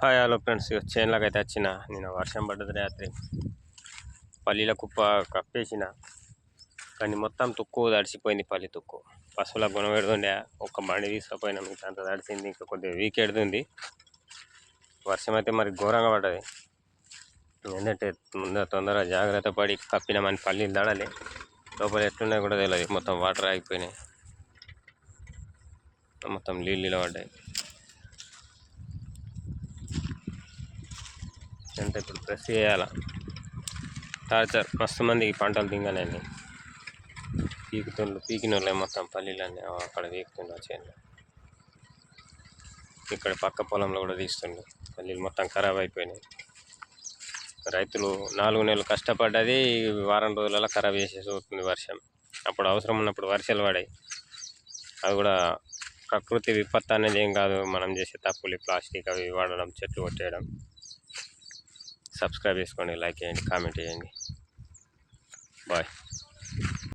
Hi hello friends, చేనులోకి అయితే వచ్చిన. నేను వర్షం పడ్డది రాత్రి. పల్లీల కుప్ప కప్పేసిన, కానీ మొత్తం తుక్కు తడిసిపోయింది. పల్లి తుక్కు పశువుల గుణం పెడుతుండే. ఒక బండి తీసుకుపోయినా, మీకు అంత తడిసింది. ఇంకా కొద్దిగా వీక్ ఎడుతుంది. వర్షం అయితే మరి ఘోరంగా పడ్డది. ఏంటంటే తొందరగా జాగ్రత్త పడి కప్పినామని పల్లీలు తడాలి. లోపల ఎట్లున్నాయి కూడా తెలియదు. మొత్తం వాటర్ ఆగిపోయినాయి, మొత్తం నీళ్ళు పడ్డాయి. అంటే ఇప్పుడు ప్రెస్ చేయాలా. టార్చర్ మస్తు మందికి పంటలు దింగనని పీకినోళ్ళే మొత్తం పల్లీలన్నీ అక్కడ పీకుతుండే చేను. ఇక్కడ పక్క పొలంలో కూడా తీస్తుండే. పల్లీలు మొత్తం ఖరాబ్ అయిపోయినాయి. రైతులు 4 నెలలు కష్టపడ్డది వారం రోజులలో ఖరాబ్ చేసేసి పోతుంది వర్షం. అప్పుడు అవసరం ఉన్నప్పుడు వర్షాలు పడాయి. అది కూడా ప్రకృతి విపత్తు అనేది ఏం కాదు, మనం చేసే తప్పులు. ప్లాస్టిక్ అవి వాడడం, చెట్లు కొట్టేయడం. సబ్స్క్రైబ్ చేసుకోండి, లైక్ చేయండి, కామెంట్ చేయండి. బాయ్.